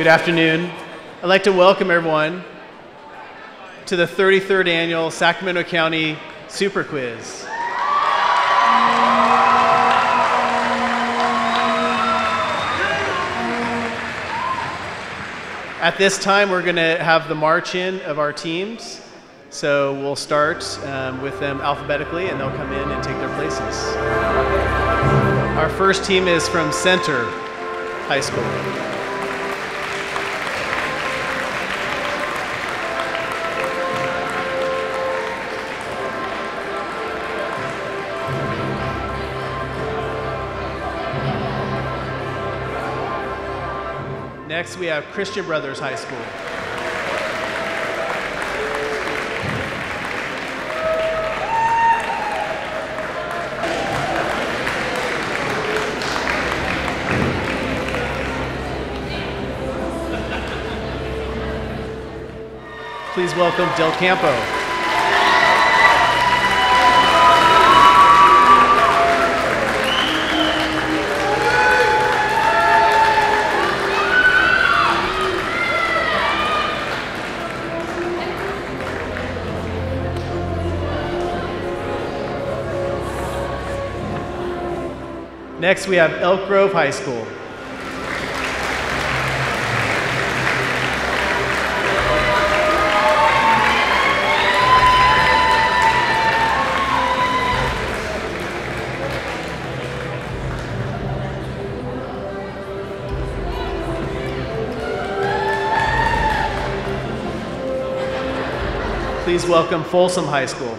Good afternoon. I'd like to welcome everyone to the 33rd Annual Sacramento County Super Quiz. At this time, we're going to have the march-in of our teams. So we'll start with them alphabetically, and they'll come in and take their places. Our first team is from Center High School. Next, we have Christian Brothers High School. Please welcome Del Campo. Next, we have Elk Grove High School. Please welcome Folsom High School.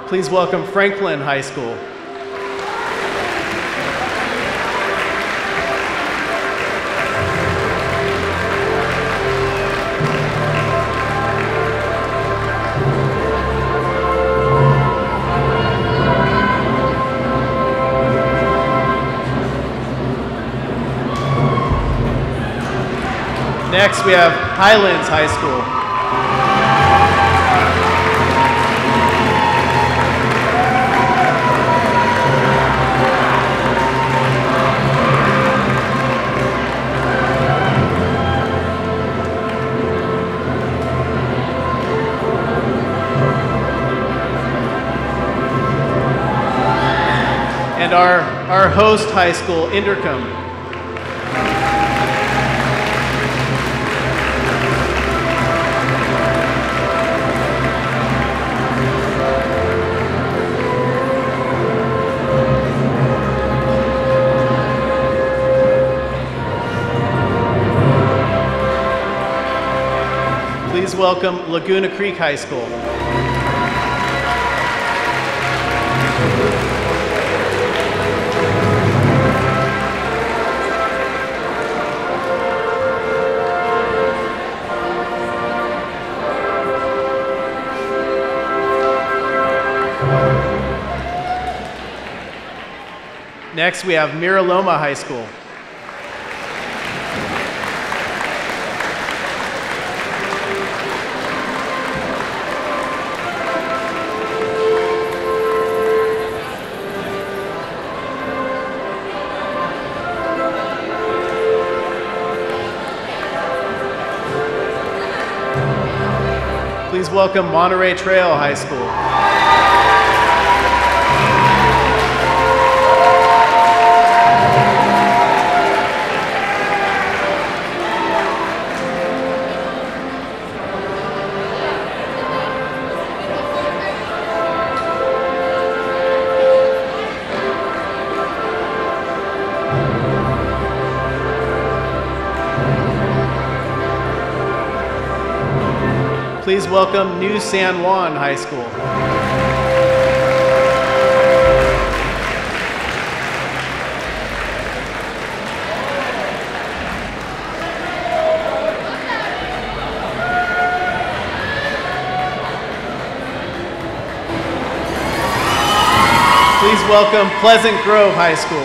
Please welcome Franklin High School. Next, we have Highlands High School. And our host high school, Inderkum. Please welcome Laguna Creek High School. Next, we have Miraloma High School. Please welcome Monterey Trail High School. Please welcome New San Juan High School. Please welcome Pleasant Grove High School.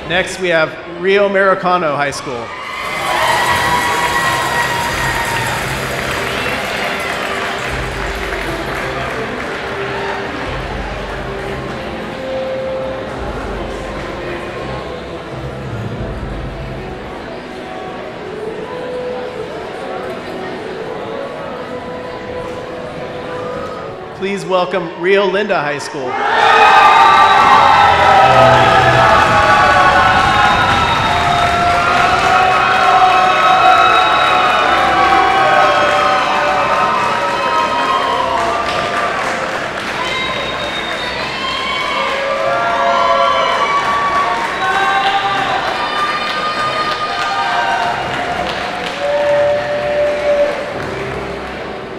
Next, we have Rio Americano High School. Please welcome Rio Linda High School.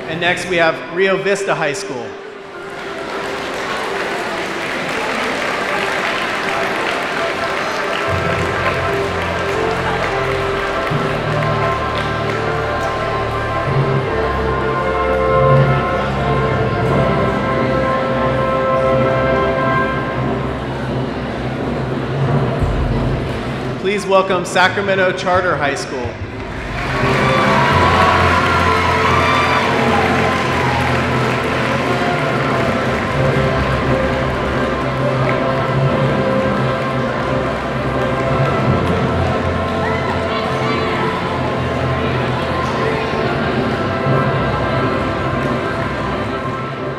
And next we have Rio Vista High School. Please welcome Sacramento Charter High School.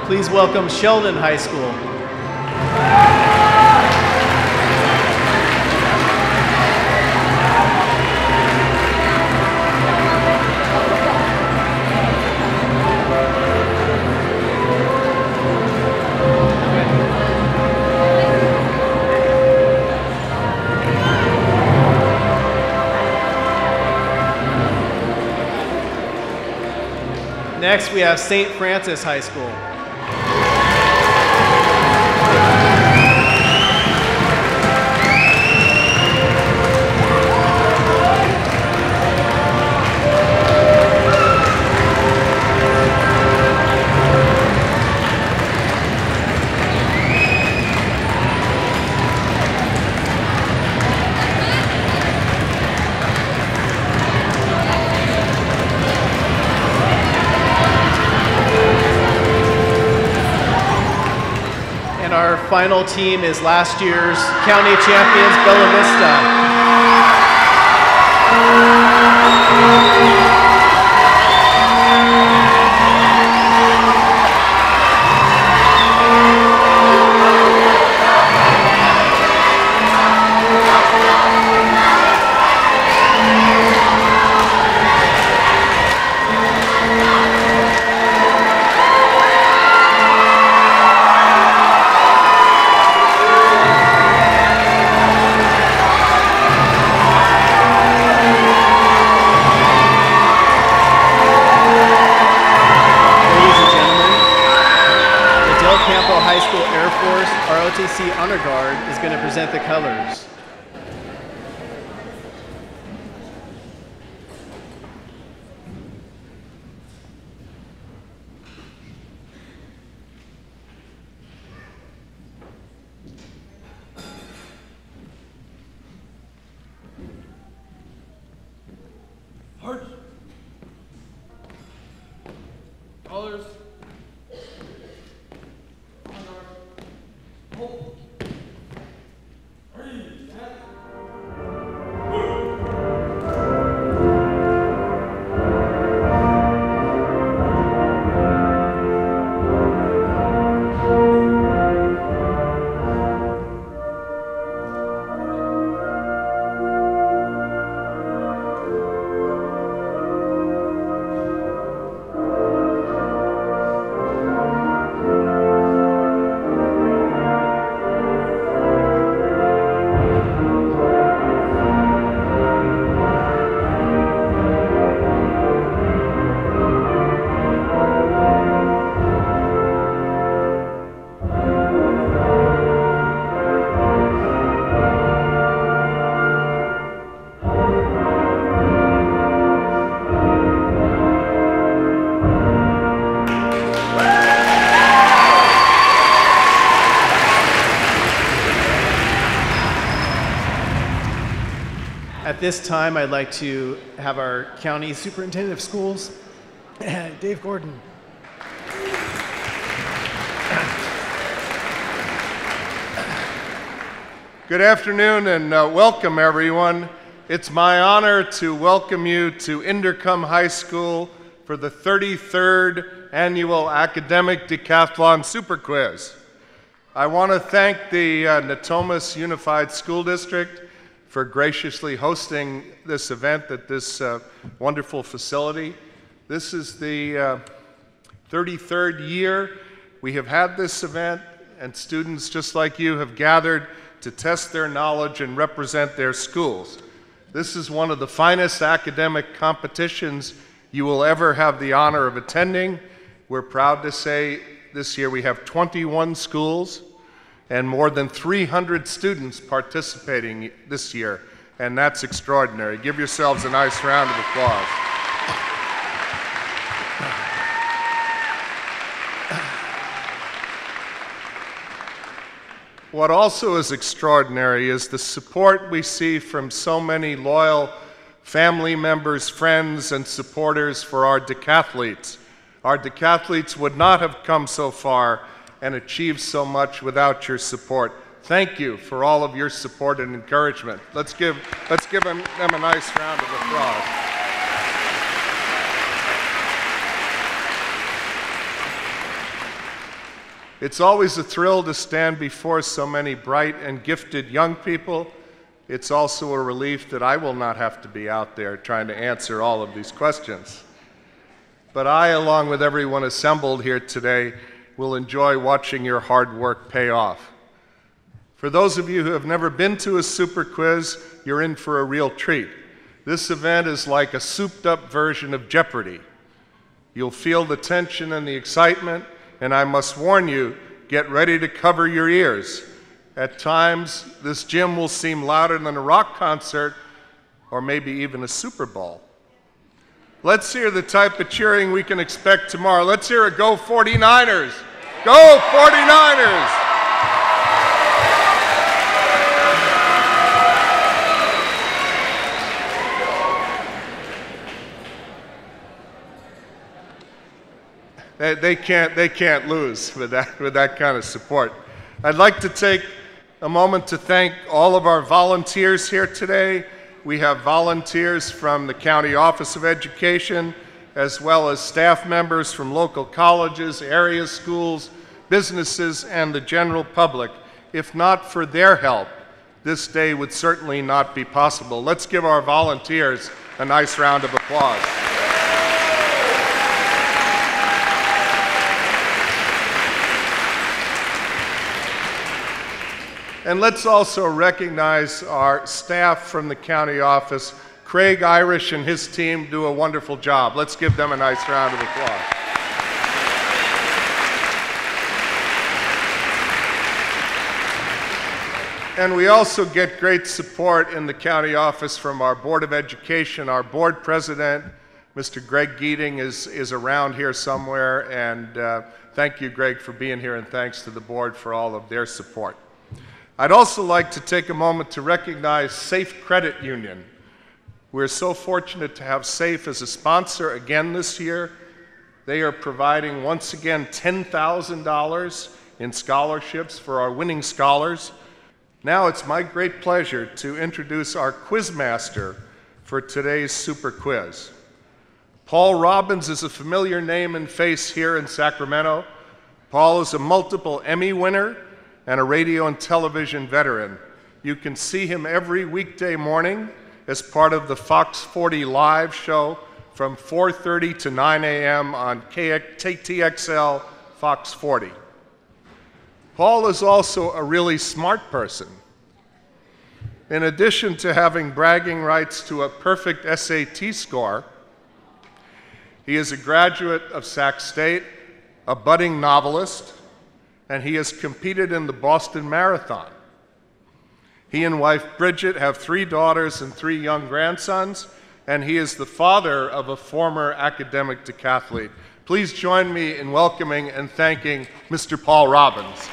Please welcome Sheldon High School. Next, we have St. Francis High School. Our final team is last year's county champions, Bella Vista. Campo High School Air Force ROTC Honor Guard is going to present the colors. Hearts. Colors. Hold. 3. At this time, I'd like to have our county superintendent of schools, Dave Gordon. Good afternoon and welcome everyone. It's my honor to welcome you to Inderkum High School for the 33rd annual Academic Decathlon Super Quiz. I want to thank the Natomas Unified School District for graciously hosting this event at this wonderful facility. This is the 33rd year we have had this event, and students just like you have gathered to test their knowledge and represent their schools. This is one of the finest academic competitions you will ever have the honor of attending. We're proud to say this year we have 21 schools and more than 300 students participating this year, and that's extraordinary. Give yourselves a nice round of applause. What also is extraordinary is the support we see from so many loyal family members, friends, and supporters for our decathletes. Our decathletes would not have come so far and achieved so much without your support. Thank you for all of your support and encouragement. Let's give them a nice round of applause. It's always a thrill to stand before so many bright and gifted young people. It's also a relief that I will not have to be out there trying to answer all of these questions. But I, along with everyone assembled here today, will enjoy watching your hard work pay off. For those of you who have never been to a super quiz, you're in for a real treat. This event is like a souped-up version of Jeopardy! You'll feel the tension and the excitement, and I must warn you, get ready to cover your ears. At times, this gym will seem louder than a rock concert, or maybe even a Super Bowl. Let's hear the type of cheering we can expect tomorrow. Let's hear it. Go 49ers! Go 49ers! They can't lose with that kind of support. I'd like to take a moment to thank all of our volunteers here today. We have volunteers from the County Office of Education, as well as staff members from local colleges, area schools, businesses, and the general public. If not for their help, this day would certainly not be possible. Let's give our volunteers a nice round of applause. And let's also recognize our staff from the county office. Craig Irish and his team do a wonderful job. Let's give them a nice round of applause. And we also get great support in the county office from our Board of Education. Our board president, Mr. Greg Geeting, is around here somewhere. And thank you, Greg, for being here, and thanks to the board for all of their support. I'd also like to take a moment to recognize Safe Credit Union. We're so fortunate to have Safe as a sponsor again this year. They are providing, once again, $10,000 in scholarships for our winning scholars. Now it's my great pleasure to introduce our quizmaster for today's super quiz. Paul Robbins is a familiar name and face here in Sacramento. Paul is a multiple Emmy winner and a radio and television veteran. You can see him every weekday morning as part of the Fox 40 live show from 4:30 to 9 a.m. on TXL Fox 40. Paul is also a really smart person. In addition to having bragging rights to a perfect SAT score, he is a graduate of Sac State, a budding novelist, and he has competed in the Boston Marathon. He and wife Bridget have 3 daughters and 3 young grandsons, and he is the father of a former academic decathlete. Please join me in welcoming and thanking Mr. Paul Robbins.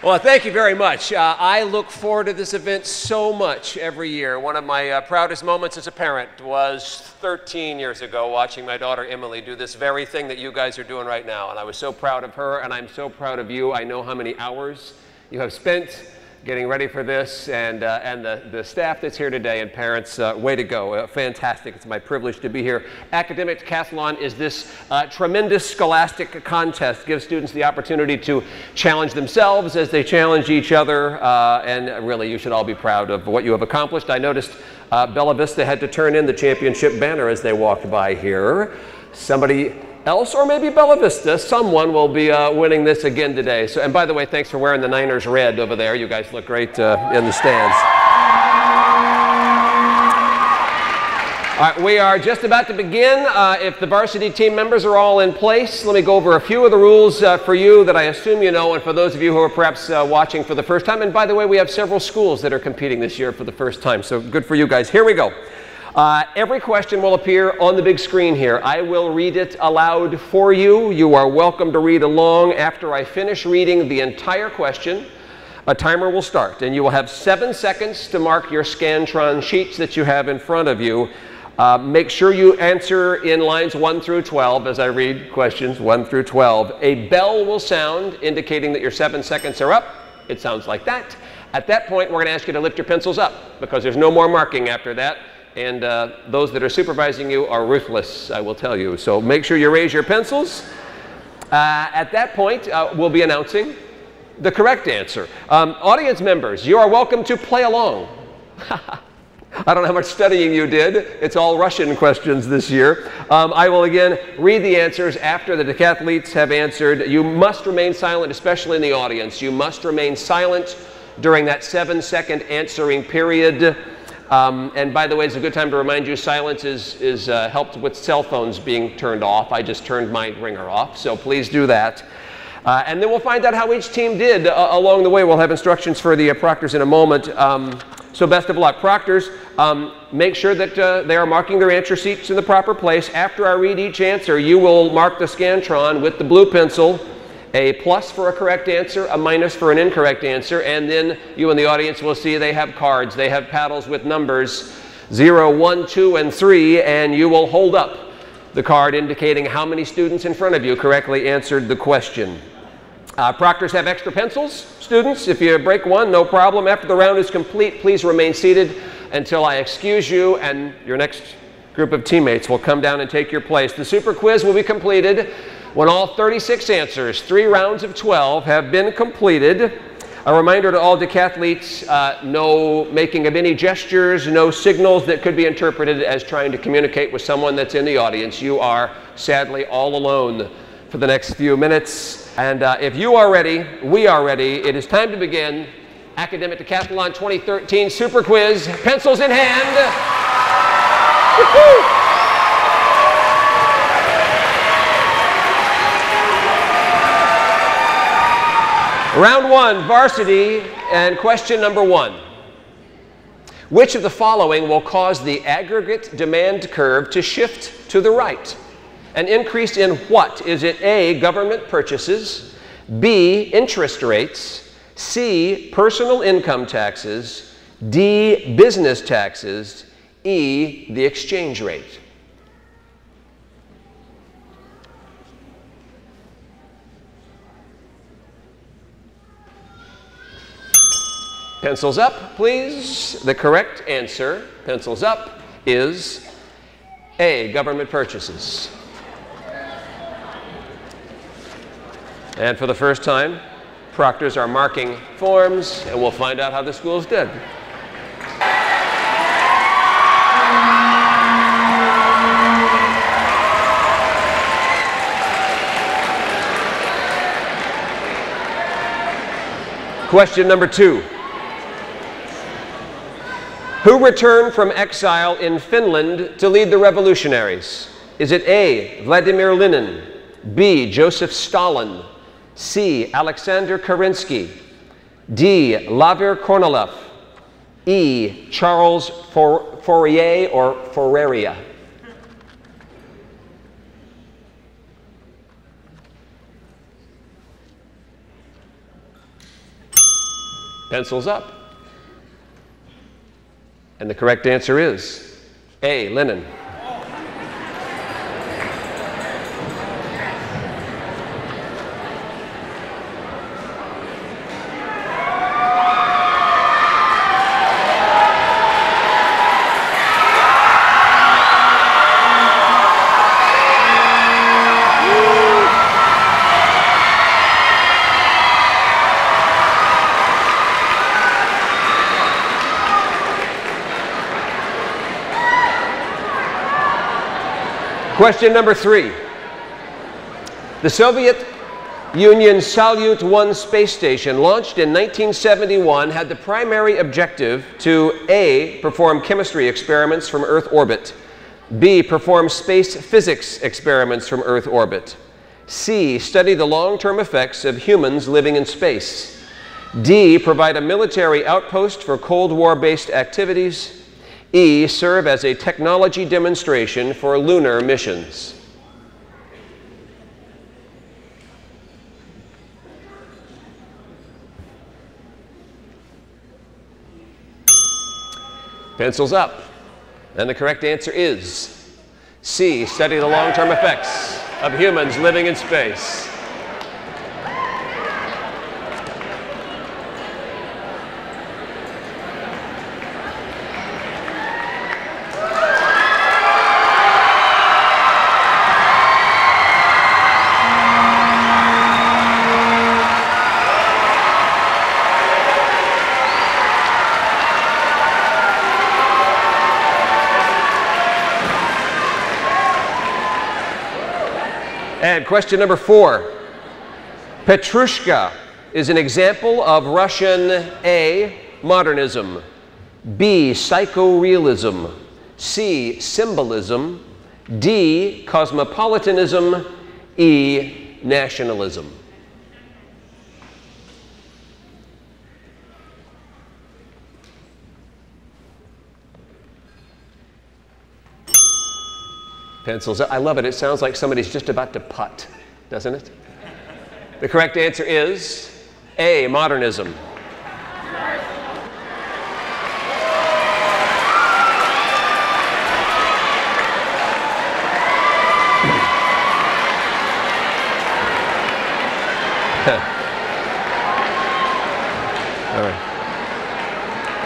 Well, thank you very much. I look forward to this event so much every year. One of my proudest moments as a parent was 13 years ago watching my daughter Emily do this very thing that you guys are doing right now. And I was so proud of her, and I'm so proud of you. I know how many hours you have spent getting ready for this, and the staff that's here today and parents, way to go. Fantastic. It's my privilege to be here. Academic Decathlon is this tremendous scholastic contest. Gives students the opportunity to challenge themselves as they challenge each other, and really you should all be proud of what you have accomplished. I noticed Bella Vista had to turn in the championship banner as they walked by here. Somebody else, or maybe Bella Vista, someone will be winning this again today. So, and by the way, thanks for wearing the Niners red over there. You guys look great in the stands. All right, we are just about to begin. If the varsity team members are all in place, let me go over a few of the rules for you that I assume you know, and for those of you who are perhaps watching for the first time. And by the way, we have several schools that are competing this year for the first time, so good for you guys. Here we go. Every question will appear on the big screen here. I will read it aloud for you. You are welcome to read along. After I finish reading the entire question, a timer will start, and you will have 7 seconds to mark your Scantron sheets that you have in front of you. Make sure you answer in lines 1 through 12 as I read questions 1 through 12. A bell will sound indicating that your 7 seconds are up. It sounds like that. At that point, we're going to ask you to lift your pencils up because there's no more marking after that. And those that are supervising you are ruthless, I will tell you. So make sure you raise your pencils. At that point, we'll be announcing the correct answer. Audience members, you are welcome to play along. I don't know how much studying you did. It's all Russian questions this year. I will again read the answers after the decathletes have answered. You must remain silent, especially in the audience. You must remain silent during that 7-second answering period. And by the way, it's a good time to remind you silence is helped with cell phones being turned off. I just turned my ringer off, so please do that. And then we'll find out how each team did along the way. We'll have instructions for the proctors in a moment. So best of luck. Proctors, make sure that they are marking their answer sheets in the proper place. After I read each answer, you will mark the Scantron with the blue pencil. A plus for a correct answer, a minus for an incorrect answer, and then you in the audience will see they have cards. They have paddles with numbers 0, 1, 2, and 3, and you will hold up the card indicating how many students in front of you correctly answered the question. Proctors have extra pencils. Students, if you break one, no problem. After the round is complete, please remain seated until I excuse you, and your next group of teammates will come down and take your place. The super quiz will be completed when all 36 answers, 3 rounds of 12, have been completed. A reminder to all decathletes, no making of any gestures, no signals that could be interpreted as trying to communicate with someone that's in the audience. You are sadly all alone for the next few minutes. And if you are ready, we are ready. It is time to begin Academic Decathlon 2013 Super Quiz, pencils in hand. Woo-hoo! Round 1, varsity, and question number 1. Which of the following will cause the aggregate demand curve to shift to the right? An increase in what? Is it A, government purchases, B, interest rates, C, personal income taxes, D, business taxes, E, the exchange rate? Pencils up, please. The correct answer, pencils up, is A, government purchases. And for the first time, proctors are marking forms, and we'll find out how the schools did. Question number 2. Who returned from exile in Finland to lead the revolutionaries? Is it A, Vladimir Lenin, B, Joseph Stalin, C, Alexander Kerensky, D, Lavir Kornilov, E, Charles Fourier or Fourier? Pencils up. And the correct answer is A, Lenin. Question number 3. The Soviet Union Salyut 1 space station, launched in 1971, had the primary objective to A, perform chemistry experiments from Earth orbit, B, perform space physics experiments from Earth orbit, C, study the long-term effects of humans living in space, D, provide a military outpost for Cold War-based activities, E, serve as a technology demonstration for lunar missions. Pencils up. And the correct answer is C, study the long-term effects of humans living in space. And question number 4. Petrushka is an example of Russian A, modernism, B, psychorealism, C, symbolism, D, cosmopolitanism, E, nationalism. Pencils up. I love it. It sounds like somebody's just about to putt, doesn't it? The correct answer is A, modernism.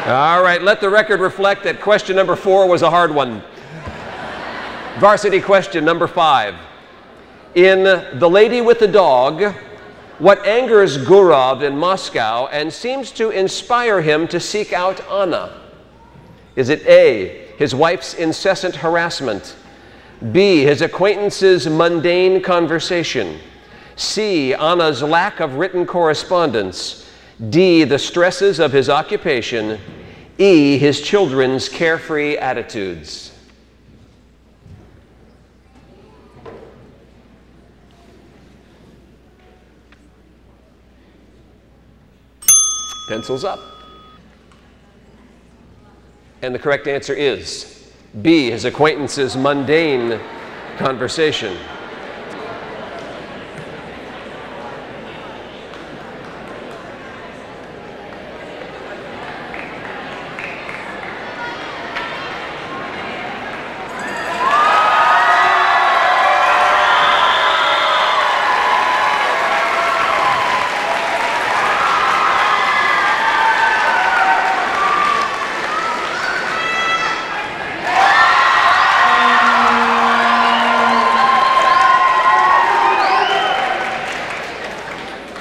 All right, let the record reflect that question number 4 was a hard one. Varsity question number 5. In The Lady with the Dog, what angers Gurov in Moscow and seems to inspire him to seek out Anna? Is it A, his wife's incessant harassment, B, his acquaintances' mundane conversation, C, Anna's lack of written correspondence, D, the stresses of his occupation, E, his children's carefree attitudes? Pencils up. And the correct answer is B, his acquaintances' mundane conversation.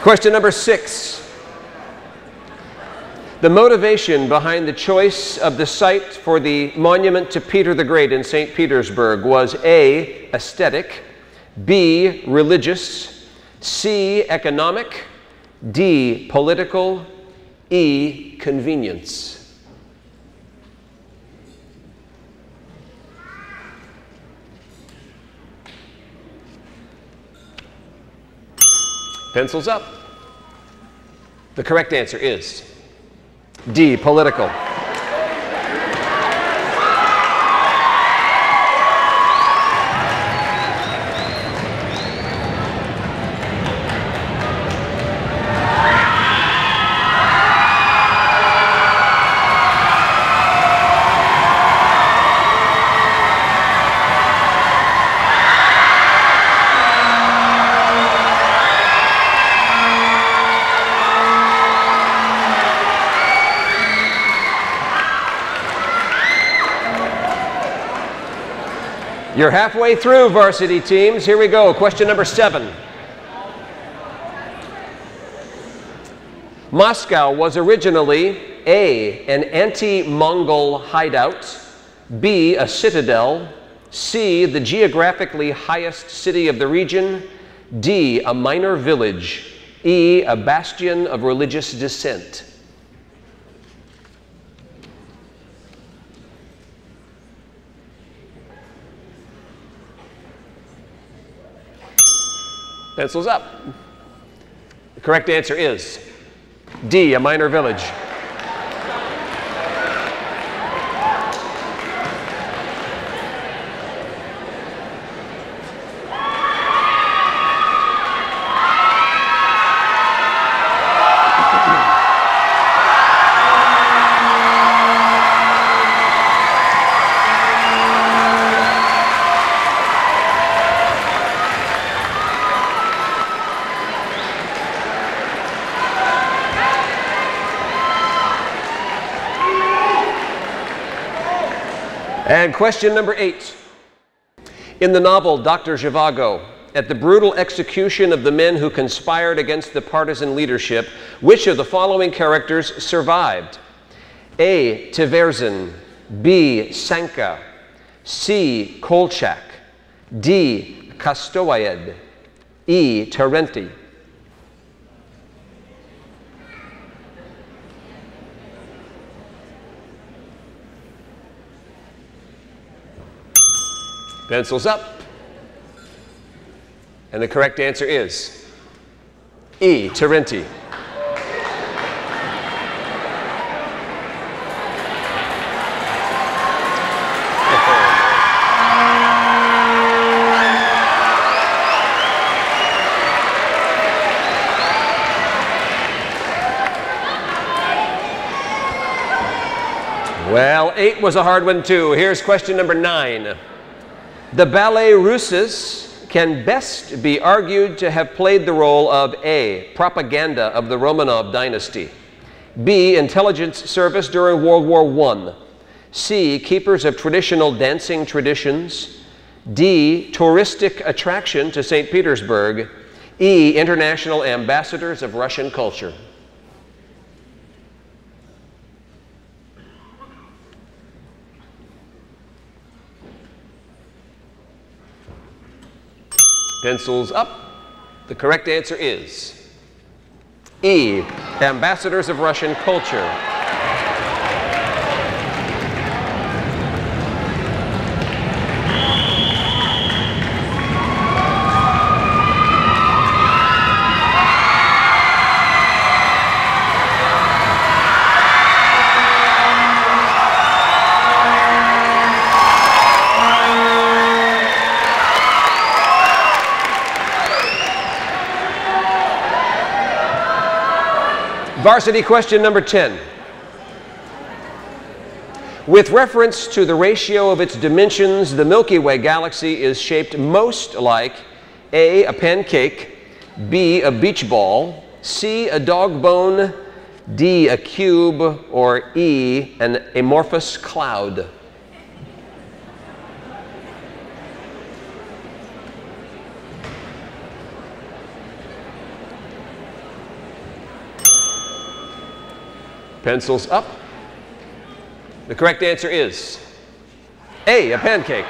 Question number 6. The motivation behind the choice of the site for the monument to Peter the Great in St. Petersburg was A, aesthetic, B, religious, C, economic, D, political, E, convenience. Pencils up. The correct answer is D, political. You're halfway through, varsity teams. Here we go. Question number 7. Moscow was originally A, an anti-Mongol hideout, B, a citadel, C, the geographically highest city of the region, D, a minor village, E, a bastion of religious dissent. Pencils up. The correct answer is D, a minor village. And question number 8. In the novel Doctor Zhivago, at the brutal execution of the men who conspired against the partisan leadership, which of the following characters survived? A, Tverzin, B, Sanka, C, Kolchak, D, Kastoyed, E, Terenti. Pencils up. And the correct answer is E, Terenti. Well, 8 was a hard one too. Here's question number 9. The Ballet Russes can best be argued to have played the role of A, propaganda of the Romanov dynasty, B, intelligence service during World War I, C, keepers of traditional dancing traditions, D, touristic attraction to St. Petersburg, E, international ambassadors of Russian culture. Pencils up. The correct answer is E, ambassadors of Russian culture. Varsity question number 10. With reference to the ratio of its dimensions, the Milky Way galaxy is shaped most like A, a pancake, B, a beach ball, C, a dog bone, D, a cube, or E, an amorphous cloud. Pencils up. The correct answer is A, a pancake.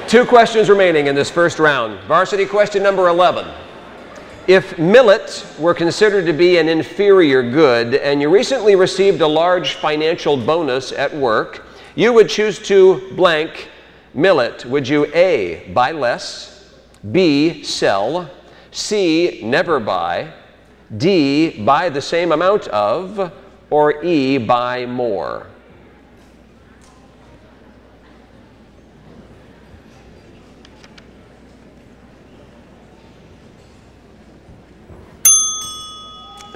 Two questions remaining in this first round. Varsity question number 11. If millet were considered to be an inferior good and you recently received a large financial bonus at work, you would choose to blank millet. Would you A, buy less, B, sell, C, never buy, D, buy the same amount of, or E, buy more?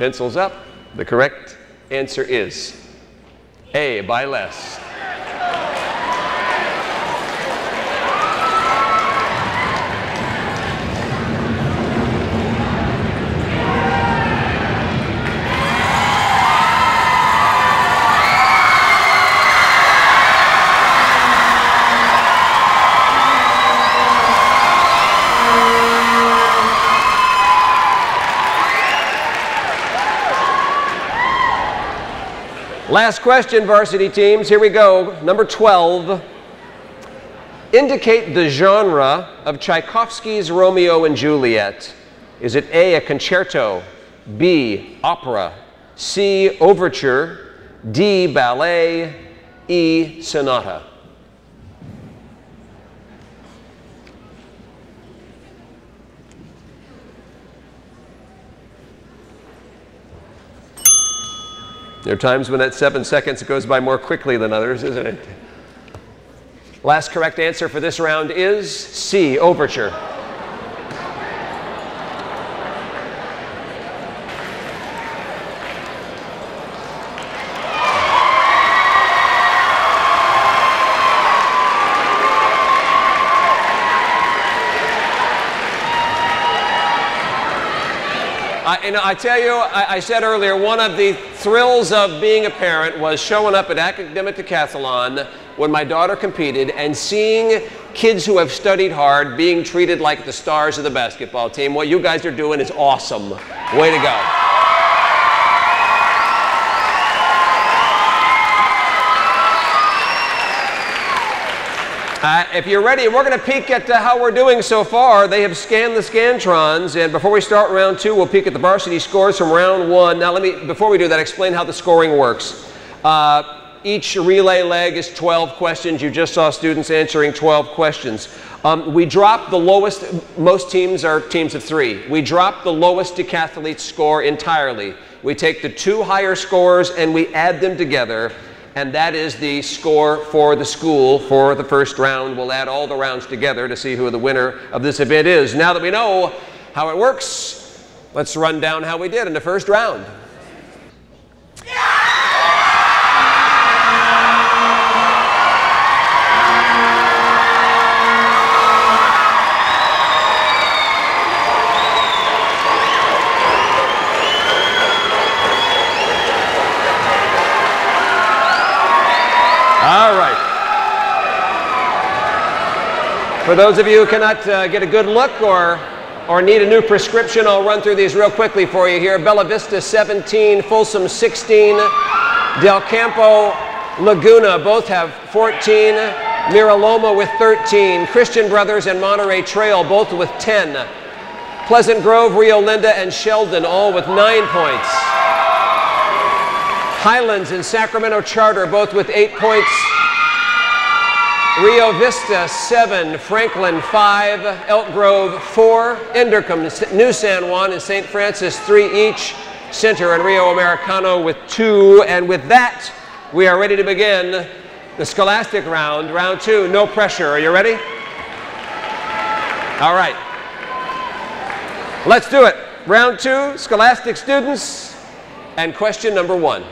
Pencils up. The correct answer is A, buy less. Last question, varsity teams. Here we go. Number 12. Indicate the genre of Tchaikovsky's Romeo and Juliet. Is it A, a concerto, B, opera, C, overture, D, ballet, E, sonata? There are times when at 7 seconds it goes by more quickly than others, isn't it? Last correct answer for this round is C, overture. I tell you, I said earlier, one of the thrills of being a parent was showing up at Academic Decathlon when my daughter competed and seeing kids who have studied hard being treated like the stars of the basketball team. What you guys are doing is awesome. Way to go. If you're ready, we're going to peek at how we're doing so far. They have scanned the Scantrons, and before we start round 2, we'll peek at the varsity scores from round 1. Now, before we do that, explain how the scoring works. Each relay leg is 12 questions. You just saw students answering 12 questions. We drop the lowest, most teams are teams of 3. We drop the lowest decathlete score entirely. We take the 2 higher scores and we add them together. And that is the score for the school for the first round. We'll add all the rounds together to see who the winner of this event is. Now that we know how it works, let's run down how we did in the first round. All right. For those of you who cannot get a good look or need a new prescription, I'll run through these real quickly for you here. Bella Vista 17, Folsom 16, Del Campo, Laguna both have 14, Miraloma with 13, Christian Brothers and Monterey Trail both with 10, Pleasant Grove, Rio Linda, and Sheldon all with 9 points. Highlands and Sacramento Charter both with 8 points. Rio Vista 7, Franklin 5, Elk Grove 4, Inderkum, New San Juan and St. Francis 3 each, Center and Rio Americano with 2. And with that, we are ready to begin the scholastic round, round 2. No pressure. Are you ready? All right. Let's do it. Round 2, scholastic students, and question number 1.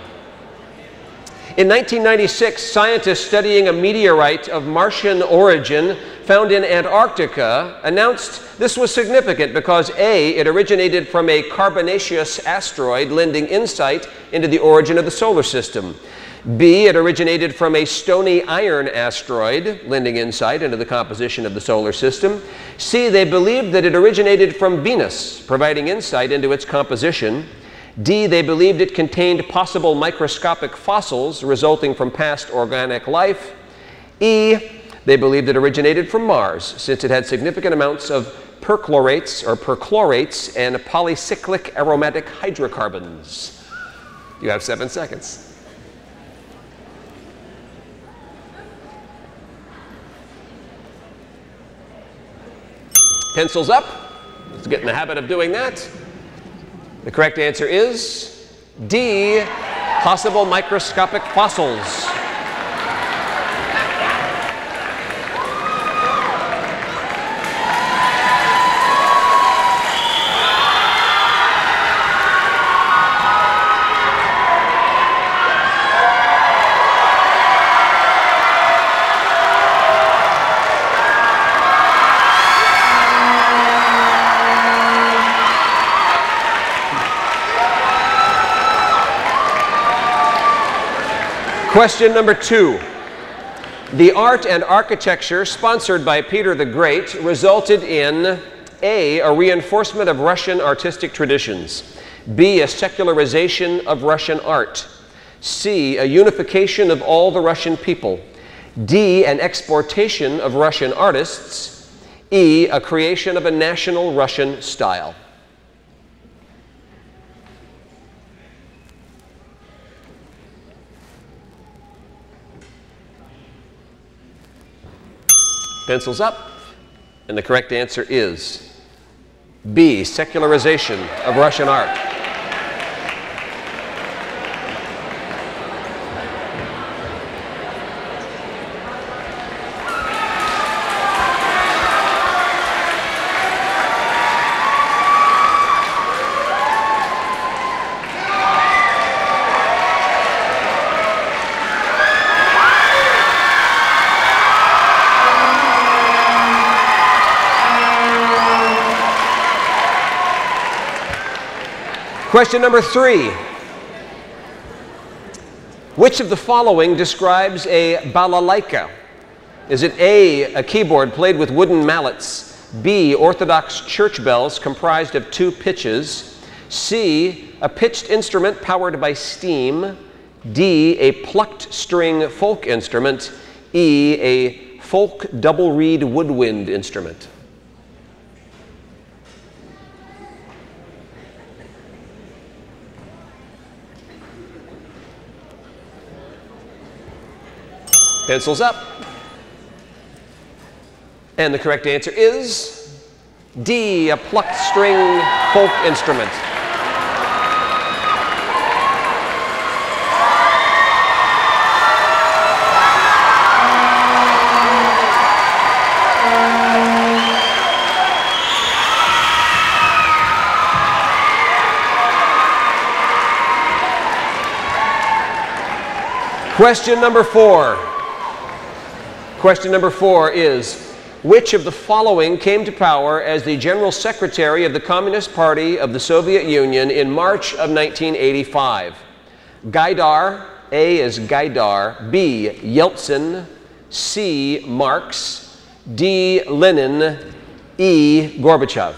In 1996, scientists studying a meteorite of Martian origin found in Antarctica announced this was significant because A, it originated from a carbonaceous asteroid, lending insight into the origin of the solar system. B, it originated from a stony iron asteroid, lending insight into the composition of the solar system. C, they believed that it originated from Venus, providing insight into its composition. D, they believed it contained possible microscopic fossils resulting from past organic life. E, they believed it originated from Mars, since it had significant amounts of perchlorates and polycyclic aromatic hydrocarbons. You have 7 seconds. Pencils up. Let's get in the habit of doing that. The correct answer is D, possible microscopic fossils. Question number 2. The art and architecture sponsored by Peter the Great resulted in A, a reinforcement of Russian artistic traditions, B, a secularization of Russian art, C, a unification of all the Russian people, D, an exportation of Russian artists, E, a creation of a national Russian style. Pencils up, and the correct answer is B, secularization of Russian art. Question number 3. Which of the following describes a balalaika? Is it A, a keyboard played with wooden mallets, B, Orthodox church bells comprised of 2 pitches, C, a pitched instrument powered by steam, D, a plucked string folk instrument, E, a folk double reed woodwind instrument? Pencils up. And the correct answer is D, a plucked string folk instrument. Question number 4. Question number 4 is, which of the following came to power as the General Secretary of the Communist Party of the Soviet Union in March of 1985? Gaidar, A is Gaidar, B, Yeltsin, C, Marx, D, Lenin, E, Gorbachev.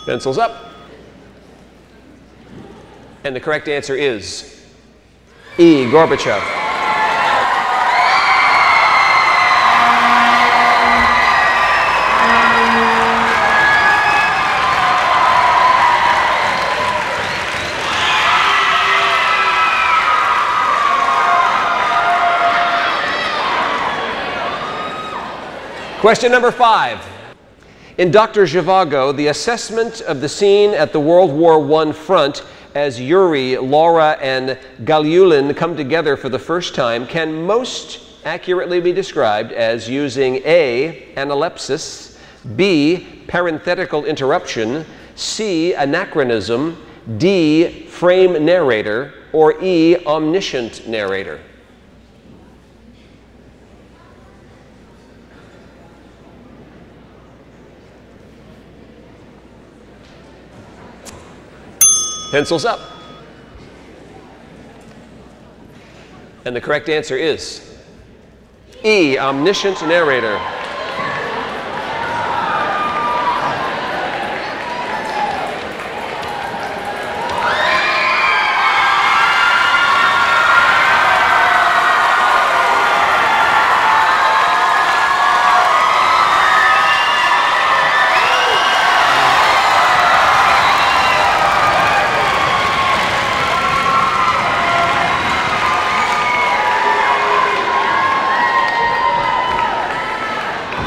Pencils up. And the correct answer is E, Gorbachev. Question number 5. In Doctor Zhivago, the assessment of the scene at the World War I front as Yurii, Laura, and Galyulin come together for the first time can most accurately be described as using A, analepsis, B, parenthetical interruption, C, anachronism, D, frame narrator, or E, omniscient narrator. Pencils up. And the correct answer is E, omniscient narrator.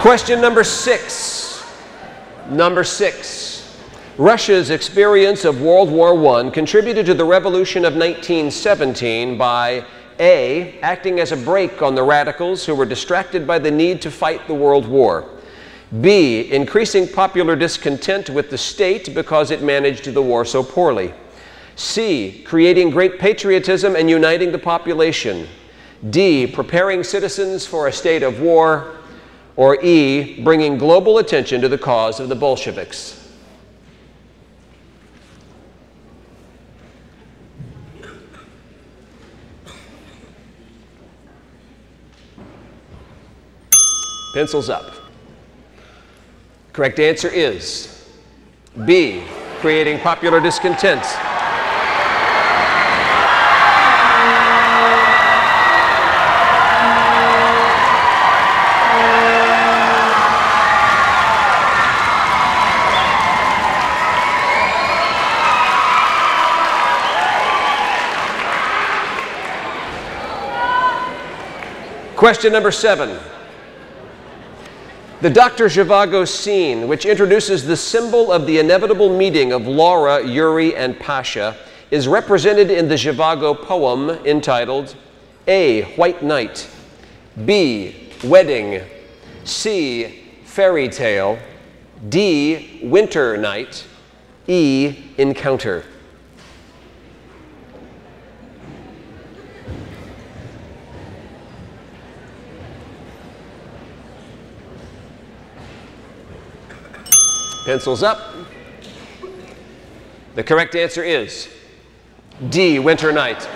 Question number 6. Number 6. Russia's experience of World War I contributed to the revolution of 1917 by A, acting as a brake on the radicals who were distracted by the need to fight the World War, B, increasing popular discontent with the state because it managed the war so poorly, C, creating great patriotism and uniting the population, D, preparing citizens for a state of war, or E, bringing global attention to the cause of the Bolsheviks? Pencils up. Correct answer is B, creating popular discontent. Question number 7. The Doctor Zhivago scene, which introduces the symbol of the inevitable meeting of Laura, Yurii, and Pasha, is represented in the Zhivago poem entitled A, White Night, B, Wedding, C, Fairy Tale, D, Winter Night, E, Encounter. Pencils up. The correct answer is D, Winter Night.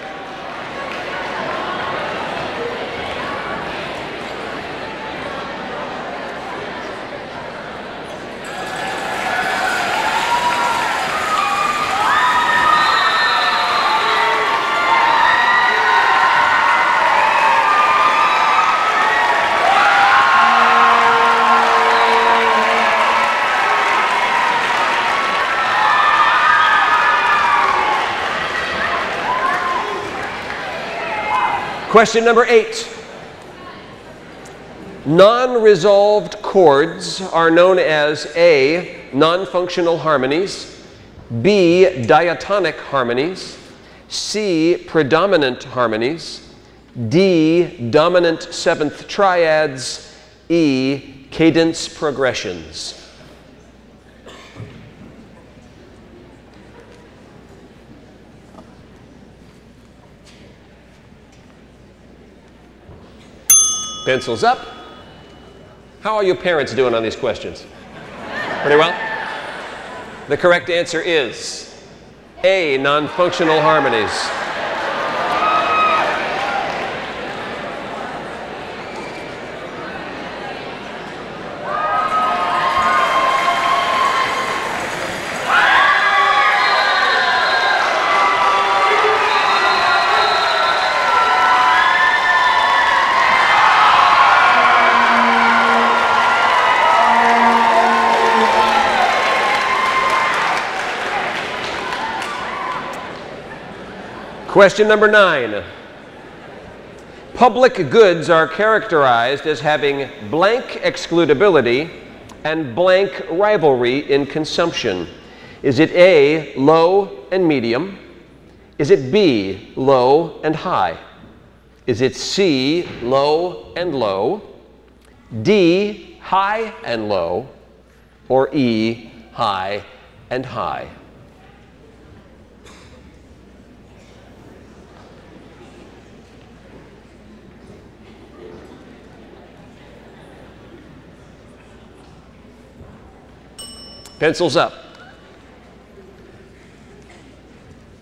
Question number 8. Non-resolved chords are known as A, non-functional harmonies, B, diatonic harmonies, C, predominant harmonies, D, dominant seventh triads, E, cadence progressions. Pencils up. How are your parents doing on these questions? Pretty well? The correct answer is A, non-functional harmonies. Question number 9. Public goods are characterized as having blank excludability and blank rivalry in consumption. Is it A, low and medium? Is it B, low and high? Is it C, low and low? D, high and low? Or E, high and high? Pencils up.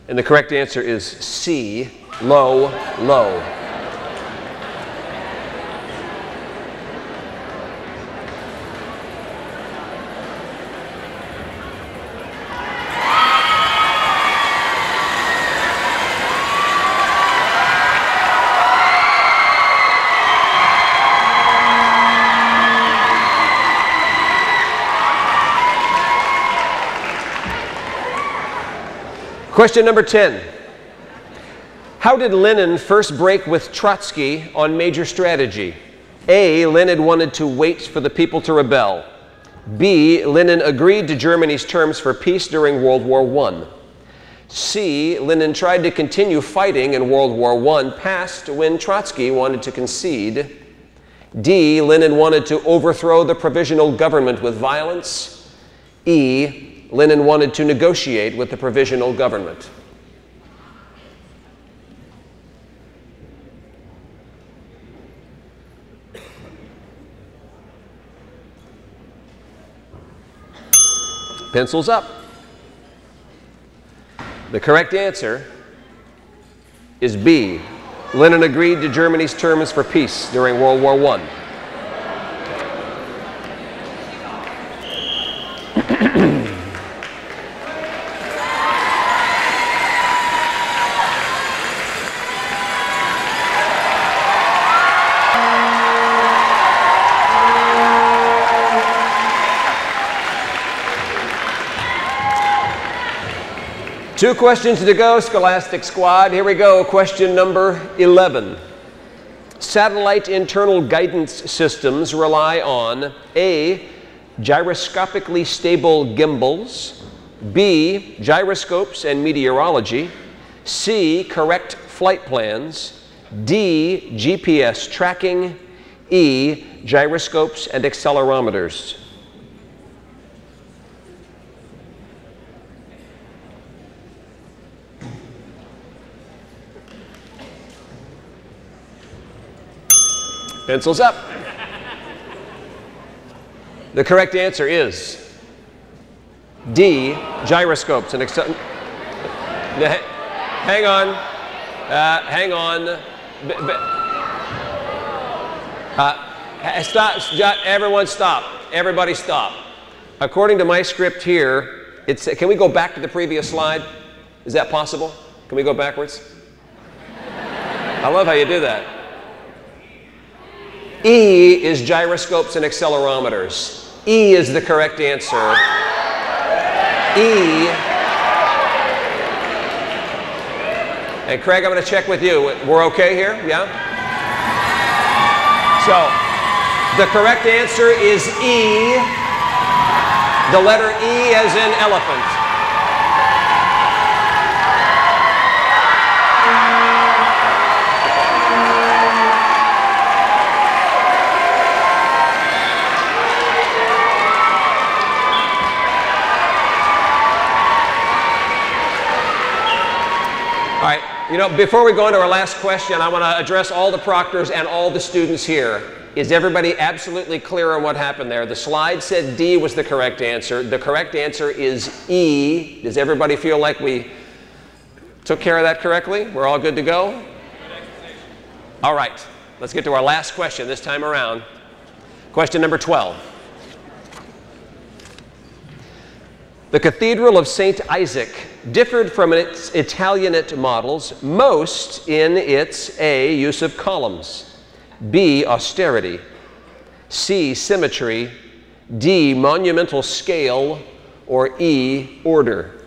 And the correct answer is C, low, low. Question number 10. How did Lenin first break with Trotsky on major strategy? A, Lenin wanted to wait for the people to rebel. B, Lenin agreed to Germany's terms for peace during World War I. C, Lenin tried to continue fighting in World War I past when Trotsky wanted to concede. D, Lenin wanted to overthrow the provisional government with violence. E, Lenin wanted to negotiate with the provisional government. Pencils up. The correct answer is B. Lenin agreed to Germany's terms for peace during World War I. Two questions to go, Scholastic Squad. Here we go, question number 11. Satellite internal guidance systems rely on A, gyroscopically stable gimbals, B, gyroscopes and meteorology, C, correct flight plans, D, GPS tracking, E, gyroscopes and accelerometers. Pencils up. The correct answer is D, gyroscopes and hang on. Hang on. Stop. Everyone stop. Everybody stop. According to my script here, can we go back to the previous slide? Is that possible? Can we go backwards? I love how you do that. E is gyroscopes and accelerometers. E is the correct answer. E. And Craig, I'm going to check with you. We're okay here? Yeah? So, the correct answer is E. The letter E as in elephant. All right, you know, before we go into our last question, I want to address all the proctors and all the students here. Is everybody absolutely clear on what happened there? The slide said D was the correct answer. The correct answer is E. Does everybody feel like we took care of that correctly? We're all good to go? All right, let's get to our last question this time around. Question number 12. The Cathedral of St. Isaac differed from its Italianate models most in its A, use of columns, B, austerity, C, symmetry, D, monumental scale, or E, order.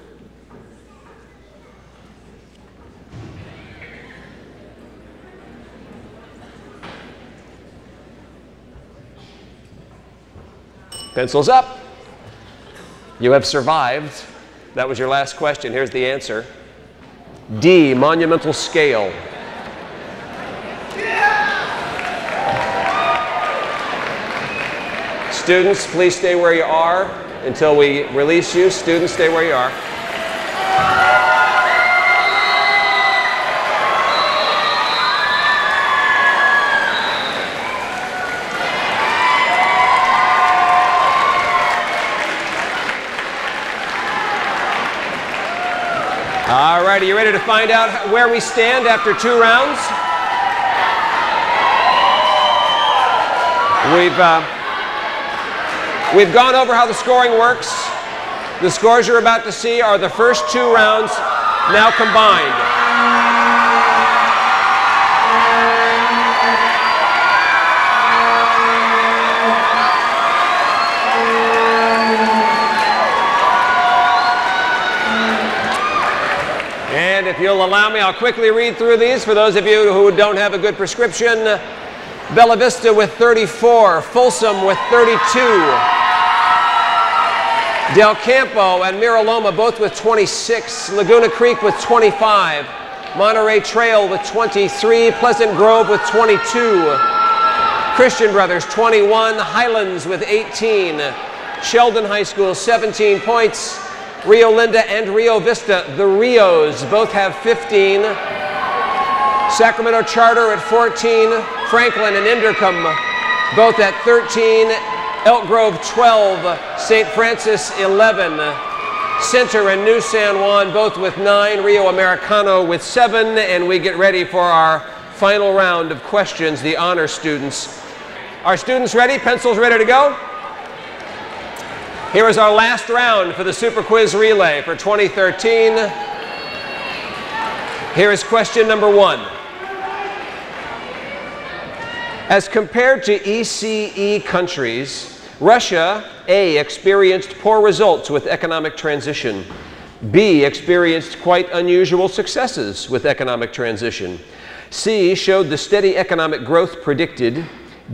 Pencils up. You have survived. That was your last question. Here's the answer. D, monumental scale. Students, please stay where you are until we release you. Students, stay where you are. All right, are you ready to find out where we stand after 2 rounds? We've gone over how the scoring works. The scores you're about to see are the first 2 rounds now combined. And if you'll allow me, I'll quickly read through these for those of you who don't have a good prescription. Bella Vista with 34, Folsom with 32, Del Campo and Miraloma both with 26, Laguna Creek with 25, Monterey Trail with 23, Pleasant Grove with 22, Christian Brothers 21, Highlands with 18, Sheldon High School 17 points, Rio Linda and Rio Vista, the Rios, both have 15. Sacramento Charter at 14. Franklin and Inderkum, both at 13. Elk Grove 12, St. Francis 11, Center and New San Juan both with 9, Rio Americano with 7, and we get ready for our final round of questions, the honor students. Are students ready? Pencils ready to go? Here is our last round for the Super Quiz Relay for 2013. Here is question number 1. As compared to ECE countries, Russia, A, experienced poor results with economic transition. B, experienced quite unusual successes with economic transition. C, showed the steady economic growth predicted.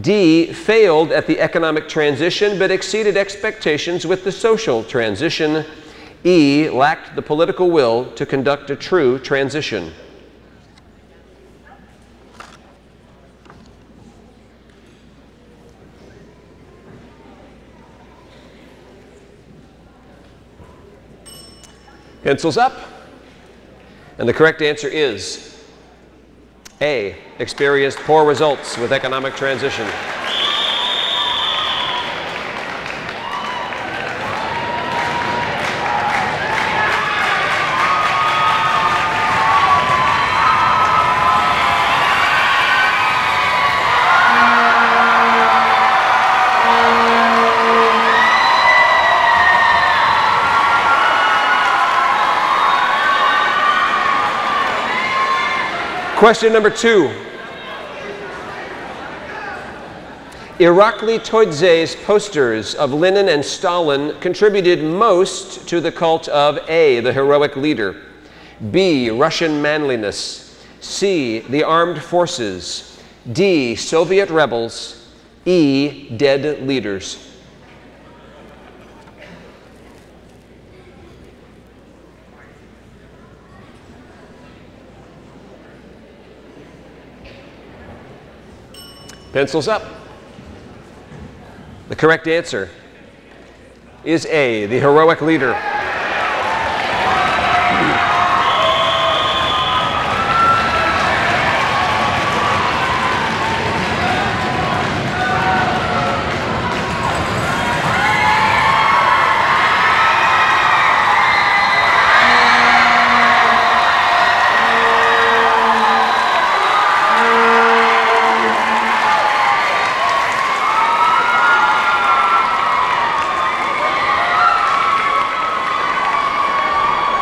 D, failed at the economic transition but exceeded expectations with the social transition. E, lacked the political will to conduct a true transition. Pencils up. And the correct answer is A, experienced poor results with economic transition. Question number 2. Irakli Toidze's posters of Lenin and Stalin contributed most to the cult of A, the heroic leader, B, Russian manliness, C, the armed forces, D, Soviet rebels, E, dead leaders. Pencils up. The correct answer is A, the heroic leader.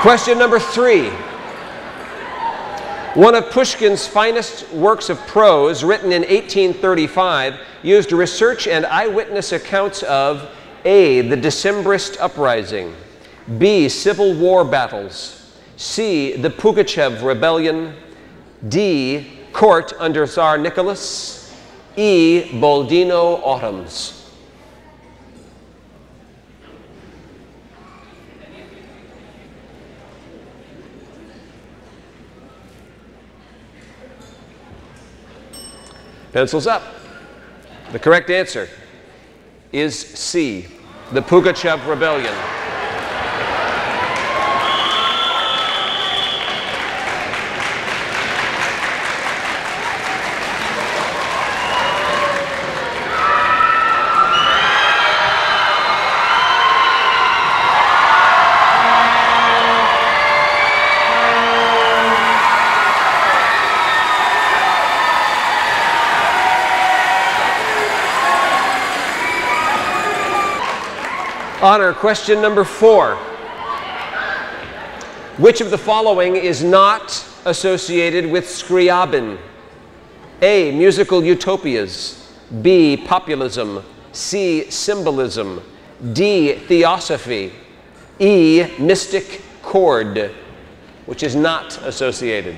Question number 3. One of Pushkin's finest works of prose, written in 1835, used research and eyewitness accounts of A, the Decembrist uprising, B, Civil War battles, C, the Pugachev rebellion, D, court under Tsar Nicholas, E, Boldino autumns. Pencils up. The correct answer is C, the Pugachev rebellion. Honor question number 4. Which of the following is not associated with Scriabin? A, musical utopias, B, populism, C, symbolism, D, theosophy, E, mystic chord, which is not associated.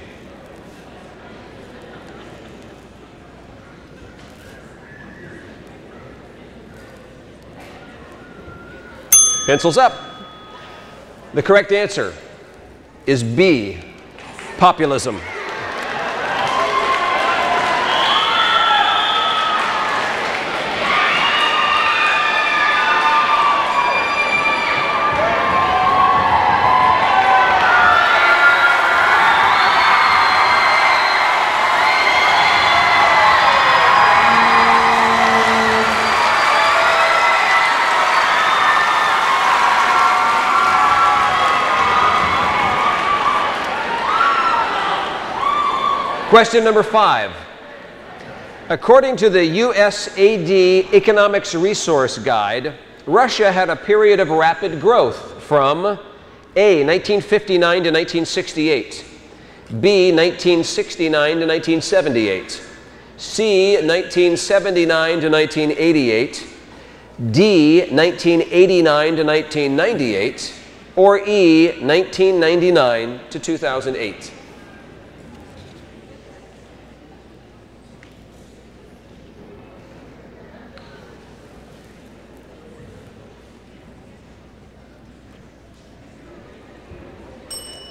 Pencils up. The correct answer is B, populism. Question number 5. According to the USAID Economics Resource Guide, Russia had a period of rapid growth from A, 1959 to 1968, B, 1969 to 1978, C, 1979 to 1988, D, 1989 to 1998, or E, 1999 to 2008.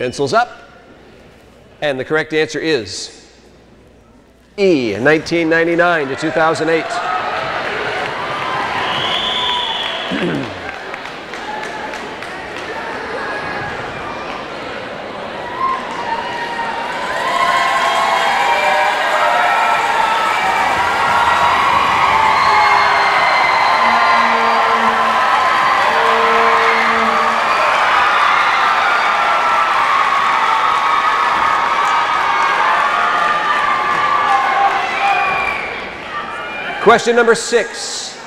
Pencils up. And the correct answer is E, 1999 to 2008. Question number 6.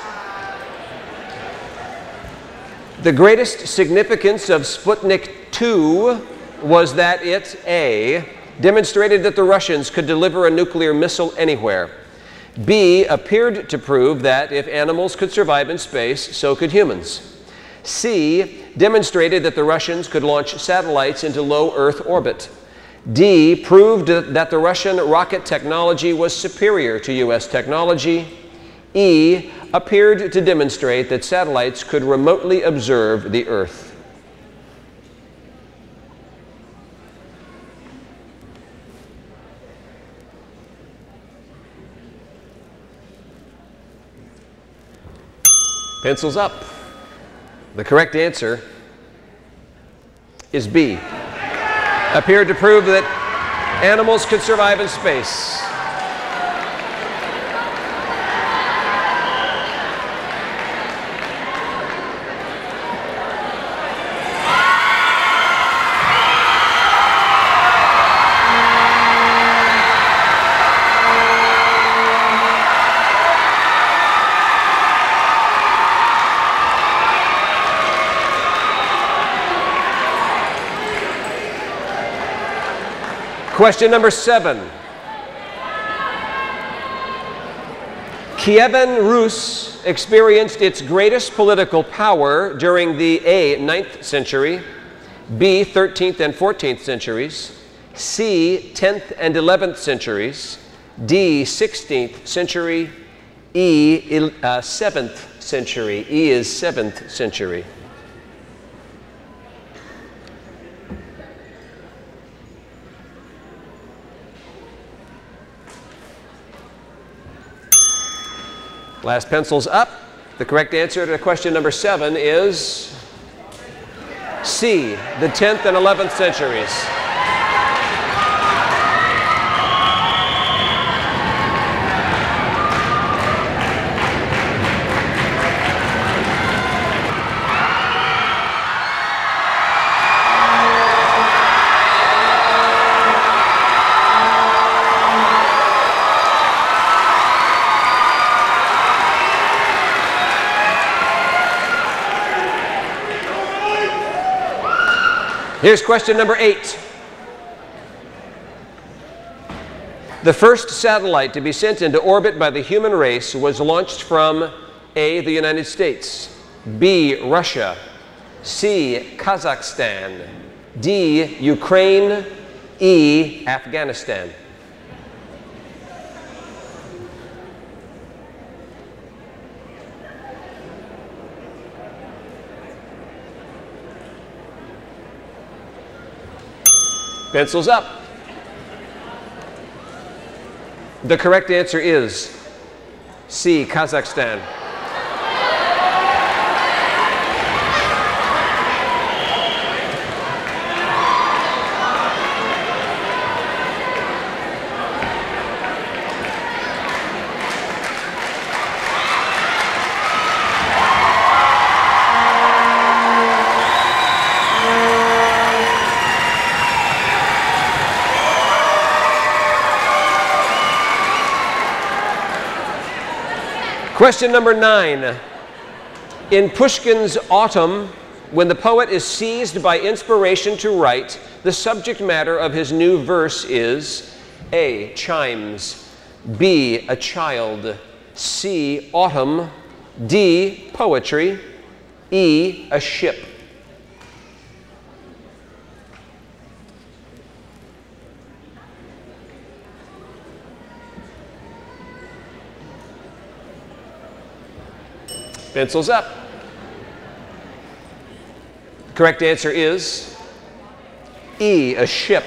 The greatest significance of Sputnik 2 was that it, A, demonstrated that the Russians could deliver a nuclear missile anywhere, B, appeared to prove that if animals could survive in space, so could humans, C, demonstrated that the Russians could launch satellites into low Earth orbit, D, proved that the Russian rocket technology was superior to U.S. technology, E, appeared to demonstrate that satellites could remotely observe the Earth. Pencils up. The correct answer is B. Appeared to prove that animals could survive in space. Question number 7. Kievan Rus experienced its greatest political power during the A, 9th century, B, 13th and 14th centuries, C, 10th and 11th centuries, D, 16th century, E, 7th century. E is 7th century. Last pencils up. The correct answer to question number 7 is C, the 10th and 11th centuries. Here's question number 8. The first satellite to be sent into orbit by the human race was launched from A, the United States, B, Russia, C, Kazakhstan, D, Ukraine, E, Afghanistan. Pencils up. The correct answer is C, Kazakhstan. Question number 9. In Pushkin's Autumn, when the poet is seized by inspiration to write, the subject matter of his new verse is A. Chimes, B. A child, C. Autumn, D. Poetry, E. A ship. Pencils up. The correct answer is E. A ship.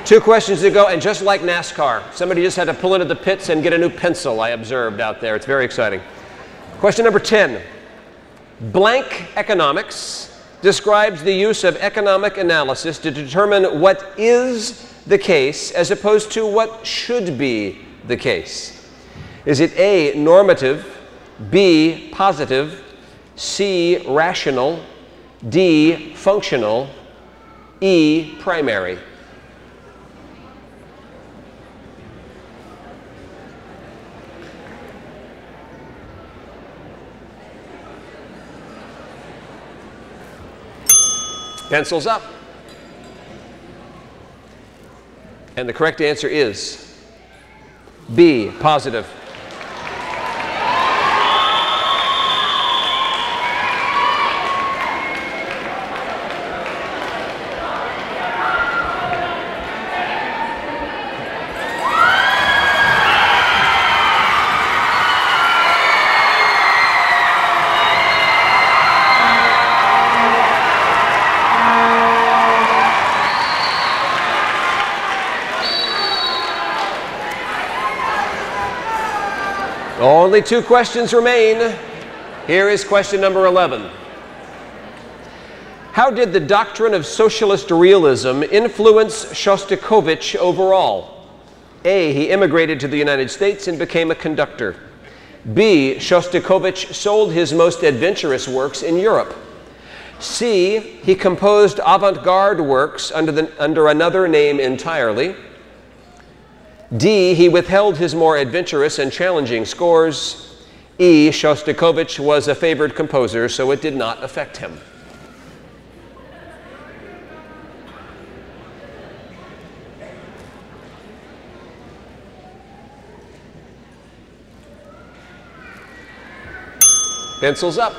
Two questions to go, and just like NASCAR, somebody just had to pull into the pits and get a new pencil, I observed out there. It's very exciting. Question number 10. Blank economics describes the use of economic analysis to determine what is the case as opposed to what should be the case. Is it A, normative, B, positive, C, rational, D, functional, E, primary? Pencils up. And the correct answer is B, positive. Only two questions remain. Here is question number 11. How did the doctrine of socialist realism influence Shostakovich overall? A, he immigrated to the United States and became a conductor. B, Shostakovich sold his most adventurous works in Europe. C, he composed avant-garde works under another name entirely. D, he withheld his more adventurous and challenging scores. E, Shostakovich was a favored composer, so it did not affect him. Pencils up.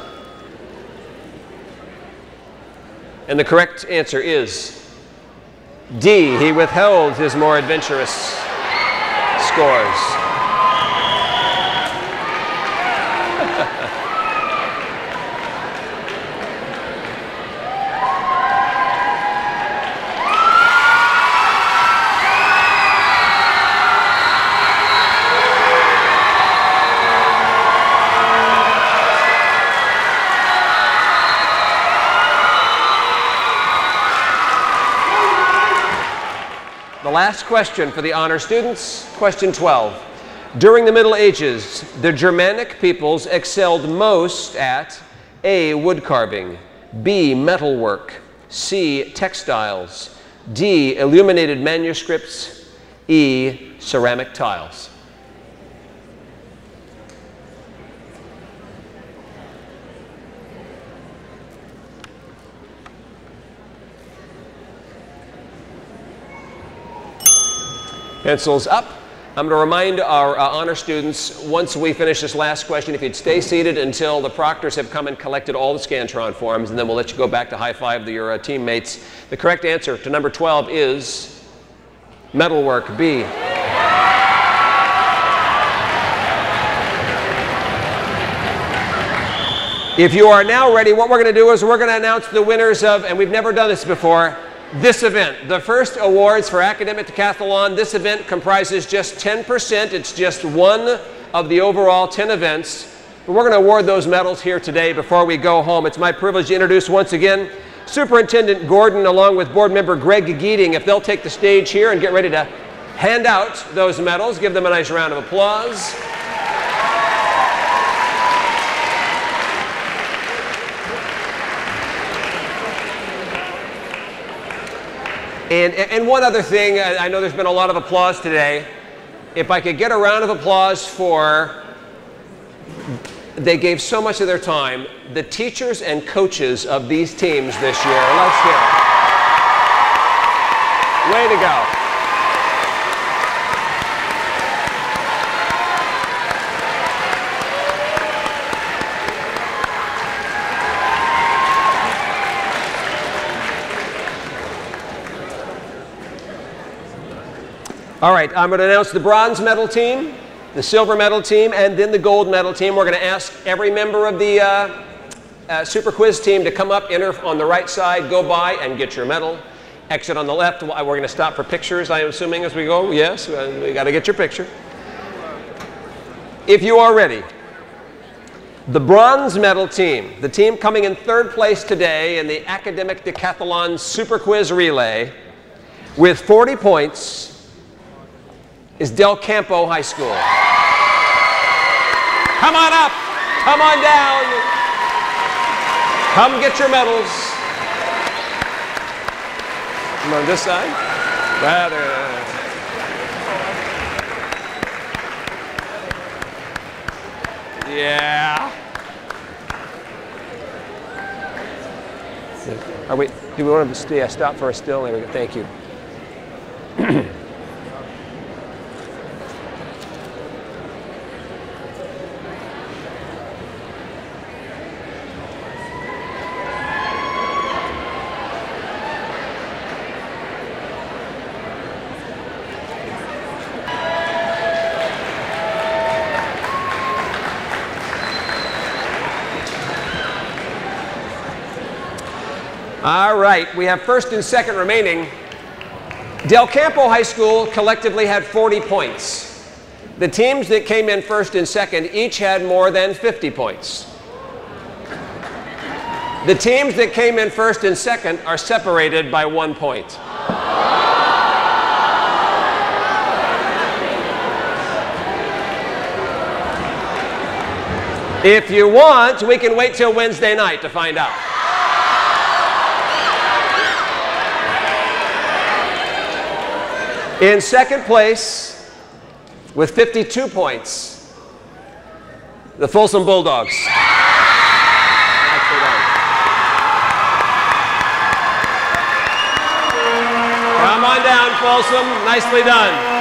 And the correct answer is D, he withheld his more adventurous scores. The last question for the honor students, question 12. During the Middle Ages, the Germanic peoples excelled most at A, wood carving, B, metalwork, C, textiles, D, illuminated manuscripts, E, ceramic tiles. Pencils up. I'm going to remind our honor students, once we finish this last question, if you'd stay seated until the proctors have come and collected all the Scantron forms, and then we'll let you go back to high-five your teammates. The correct answer to number 12 is metalwork, B. If you are now ready, what we're going to do is we're going to announce the winners of, and we've never done this before, this event. The first awards for Academic Decathlon. This event comprises just 10%. It's just one of the overall 10 events. But we're going to award those medals here today before we go home. It's my privilege to introduce once again Superintendent Gordon along with board member Greg Geeting. If they'll take the stage here and get ready to hand out those medals, give them a nice round of applause. And one other thing, I know there's been a lot of applause today. If I could get a round of applause for, they gave so much of their time, the teachers and coaches of these teams this year. Let's hear it. Way to go. All right, I'm going to announce the bronze medal team, the silver medal team, and then the gold medal team. We're going to ask every member of the Super Quiz team to come up, enter on the right side, go by, and get your medal. Exit on the left. We're going to stop for pictures, I'm assuming, as we go. Yes, we got to get your picture. If you are ready, the bronze medal team, the team coming in third place today in the Academic Decathlon Super Quiz Relay with 40 points, is Campo High School. Come on up, come on down, come get your medals. Come on this side. Yeah. Do we want to stop for a still? There we go. Thank you. All right, we have first and second remaining. Campo High School collectively had 40 points. The teams that came in first and second each had more than 50 points. The teams that came in first and second are separated by 1 point. If you want, we can wait till Wednesday night to find out. In second place, with 52 points, the Folsom Bulldogs. Come on down, Folsom. Nicely done.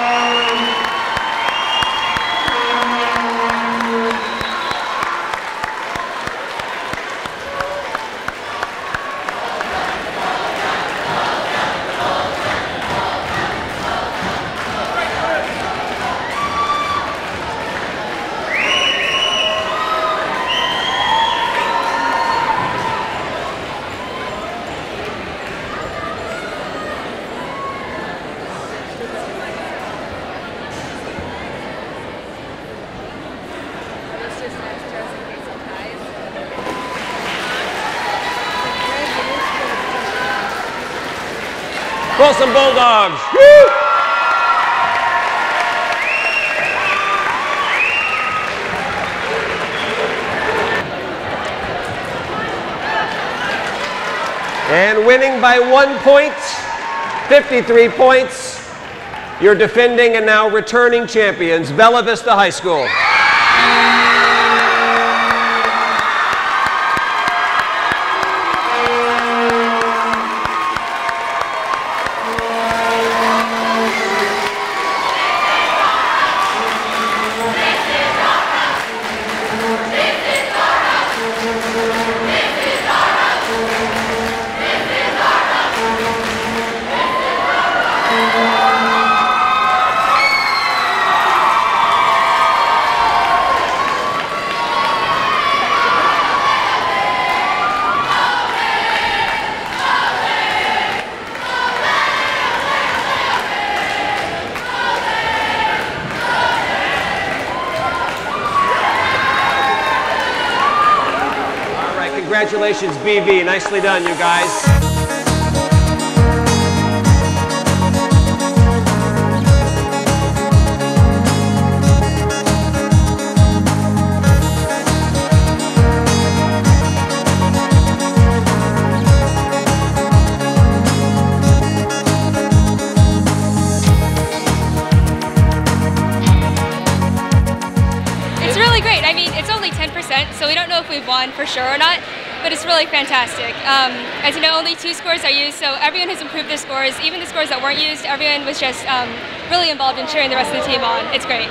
Folsom Bulldogs. Woo! And winning by 1 point, 53 points, your defending and now returning champions, Bella Vista High School. Congratulations, BV. Nicely done, you guys. So we don't know if we've won for sure or not, but it's really fantastic. As you know, only 2 scores are used, so everyone has improved their scores. Even the scores that weren't used, everyone was just really involved in cheering the rest of the team on. It's great.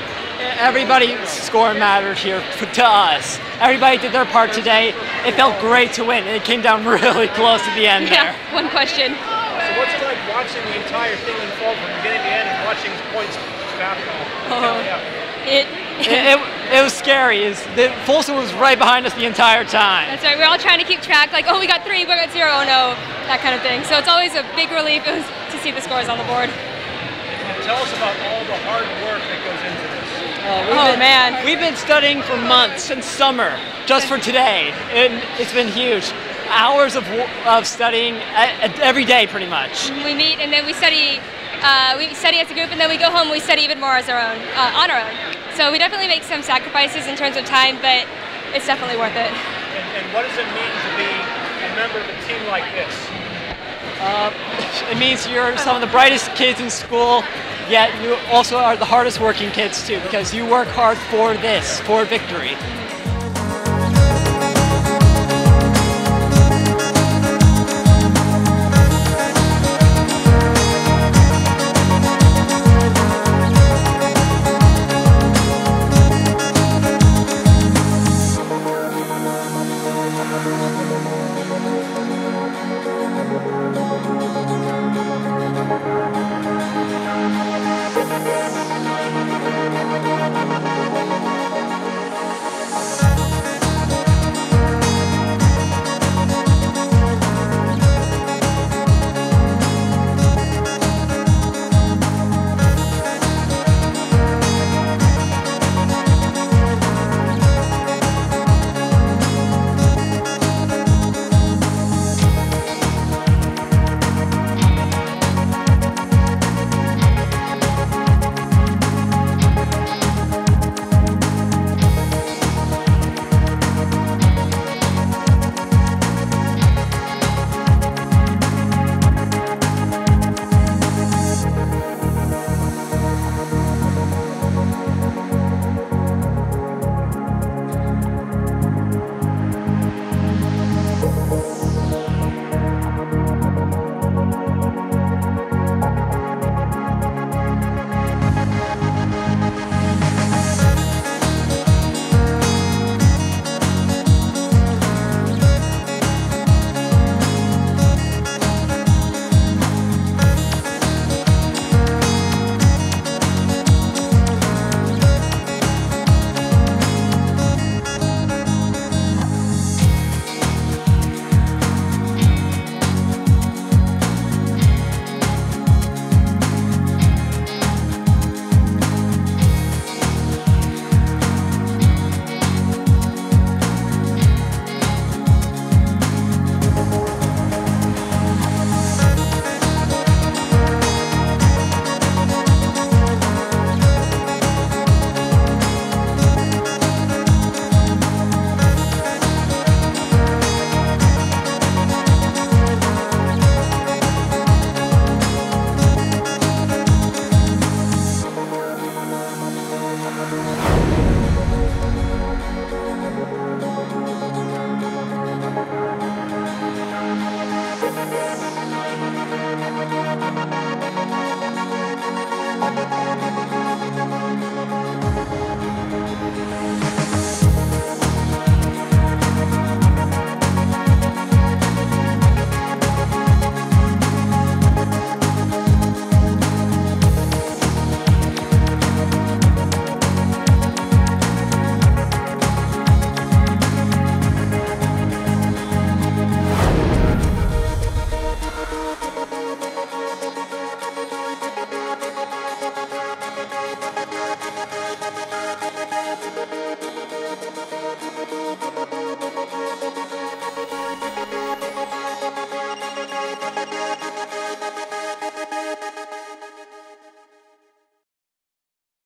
Everybody's score mattered here to us. Everybody did their part today. It felt great to win, and it came down really close at the end there. Yeah, one question. So what's it like watching the entire thing unfold from beginning to end and watching points It was scary. Folsom was right behind us the entire time. That's right. We're all trying to keep track, like, oh, we got 3, we got 0, oh no, that kind of thing. So it's always a big relief to see the scores on the board. And tell us about all the hard work that goes into this. Man. We've been studying for months, since summer, just for today. And it's been huge. Hours of studying every day, pretty much. We meet and then we study as a group, and then we go home and we study even more on our own. So we definitely make some sacrifices in terms of time, but it's definitely worth it. And what does it mean to be a member of a team like this? It means you're some of the brightest kids in school, yet you also are the hardest working kids too, because you work hard for this, for victory.